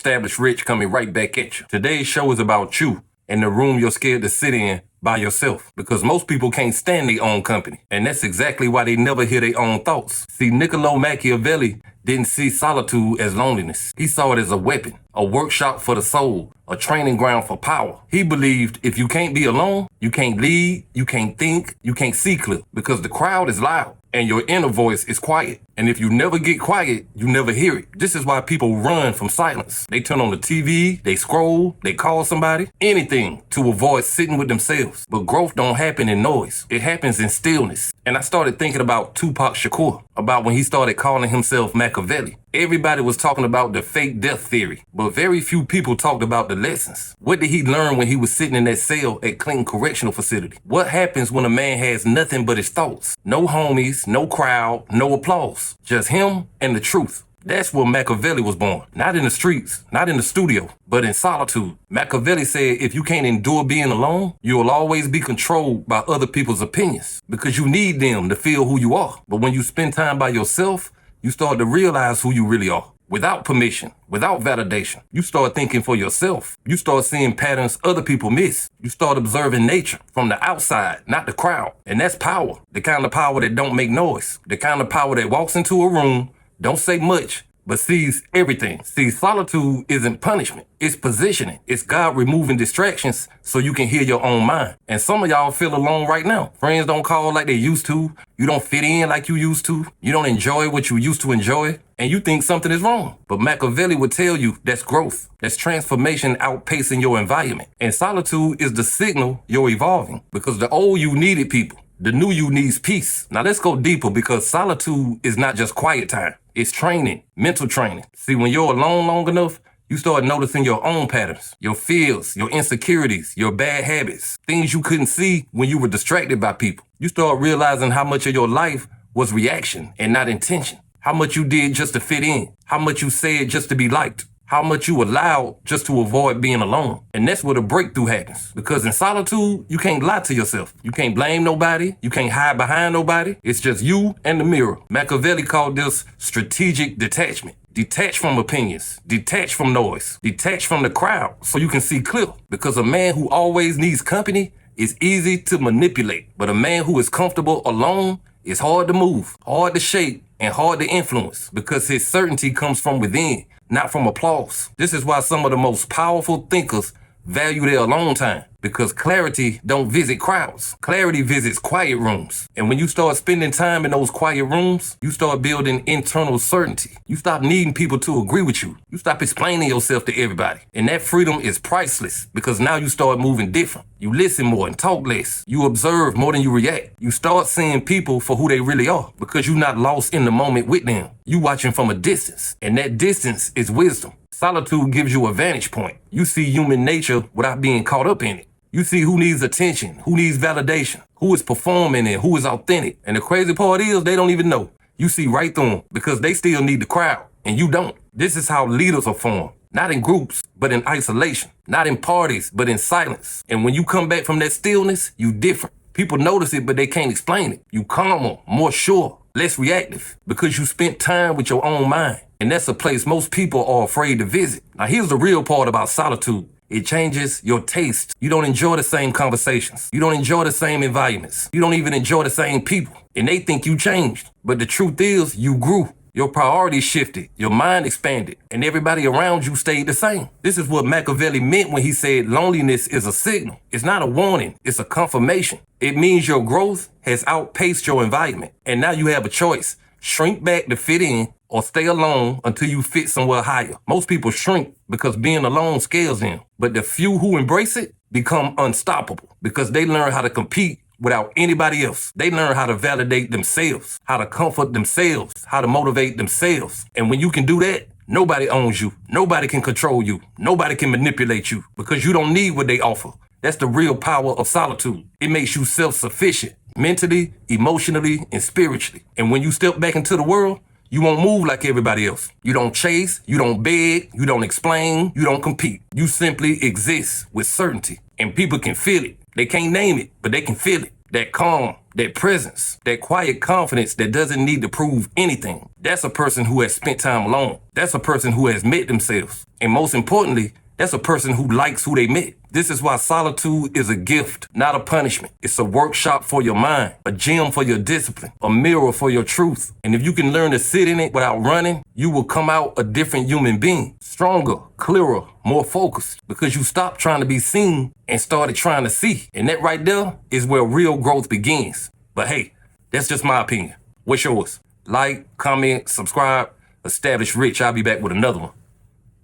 established rich coming right back at you. Today's show is about you and the room you're scared to sit in by yourself, because most people can't stand their own company, and that's exactly why they never hear their own thoughts. See, Niccolò Machiavelli didn't see solitude as loneliness. He saw it as a weapon, a workshop for the soul, a training ground for power. He believed if you can't be alone, you can't lead, you can't think, you can't see clear, because the crowd is loud and your inner voice is quiet. And if you never get quiet, you never hear it. This is why people run from silence. They turn on the TV, they scroll, they call somebody, anything to avoid sitting with themselves. But growth don't happen in noise. It happens in stillness. And I started thinking about Tupac Shakur, about when he started calling himself Machiavelli. Everybody was talking about the fake death theory, but very few people talked about the lessons. What did he learn when he was sitting in that cell at Clinton Correctional Facility? What happens when a man has nothing but his thoughts? No homies, no crowd, no applause. Just him and the truth. That's where Machiavelli was born. Not in the streets, not in the studio, but in solitude. Machiavelli said if you can't endure being alone, you'll always be controlled by other people's opinions, because you need them to feel who you are. But when you spend time by yourself, you start to realize who you really are. Without permission, without validation, you start thinking for yourself. You start seeing patterns other people miss. You start observing nature from the outside, not the crowd. And that's power. The kind of power that don't make noise. The kind of power that walks into a room, don't say much, but sees everything. See, solitude isn't punishment. It's positioning. It's God removing distractions so you can hear your own mind. And some of y'all feel alone right now. Friends don't call like they used to. You don't fit in like you used to. You don't enjoy what you used to enjoy. And you think something is wrong. But Machiavelli would tell you that's growth. That's transformation outpacing your environment. And solitude is the signal you're evolving. Because the old you needed people. The new you needs peace. Now let's go deeper, because solitude is not just quiet time. It's training, mental training. See, when you're alone long enough, you start noticing your own patterns, your fears, your insecurities, your bad habits, things you couldn't see when you were distracted by people. You start realizing how much of your life was reaction and not intention. How much you did just to fit in. How much you said just to be liked. How much you allowed just to avoid being alone. And that's where the breakthrough happens. Because in solitude, you can't lie to yourself. You can't blame nobody. You can't hide behind nobody. It's just you and the mirror. Machiavelli called this strategic detachment. Detach from opinions. Detach from noise. Detach from the crowd so you can see clear. Because a man who always needs company is easy to manipulate. But a man who is comfortable alone is hard to move, hard to shape, and hard to influence. Because his certainty comes from within, not from applause. This is why some of the most powerful thinkers value their alone time, because clarity don't visit crowds. Clarity visits quiet rooms. And when you start spending time in those quiet rooms, you start building internal certainty. You stop needing people to agree with you. You stop explaining yourself to everybody. And that freedom is priceless, because now you start moving different. You listen more and talk less. You observe more than you react. You start seeing people for who they really are, because you're not lost in the moment with them. You watching from a distance, and that distance is wisdom. Solitude gives you a vantage point. You see human nature without being caught up in it. You see who needs attention, who needs validation, who is performing and who is authentic. And the crazy part is they don't even know. You see right through them, because they still need the crowd and you don't. This is how leaders are formed. Not in groups, but in isolation. Not in parties, but in silence. And when you come back from that stillness, you different. People notice it, but they can't explain it. You calmer, more sure, less reactive, because you spent time with your own mind. And that's a place most people are afraid to visit. Now here's the real part about solitude. It changes your taste. You don't enjoy the same conversations. You don't enjoy the same environments. You don't even enjoy the same people. And they think you changed. But the truth is, you grew. Your priorities shifted. Your mind expanded. And everybody around you stayed the same. This is what Machiavelli meant when he said loneliness is a signal. It's not a warning. It's a confirmation. It means your growth has outpaced your environment. And now you have a choice. Shrink back to fit in, or stay alone until you fit somewhere higher. Most people shrink because being alone scares them. But the few who embrace it become unstoppable, because they learn how to compete without anybody else. They learn how to validate themselves, how to comfort themselves, how to motivate themselves. And when you can do that, nobody owns you. Nobody can control you. Nobody can manipulate you, because you don't need what they offer. That's the real power of solitude. It makes you self-sufficient, mentally, emotionally, and spiritually. And when you step back into the world, you won't move like everybody else. You don't chase, you don't beg, you don't explain, you don't compete. You simply exist with certainty. And people can feel it. They can't name it, but they can feel it. that calm, that presence, that quiet confidence that doesn't need to prove anything. That's a person who has spent time alone. That's a person who has met themselves. And most importantly, that's a person who likes who they met. This is why solitude is a gift, not a punishment. It's a workshop for your mind, a gym for your discipline, a mirror for your truth. And if you can learn to sit in it without running, you will come out a different human being, stronger, clearer, more focused, because you stopped trying to be seen and started trying to see. And that right there is where real growth begins. But hey, that's just my opinion. What's yours? Like, comment, subscribe. Establish Rich. I'll be back with another one.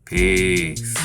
Peace.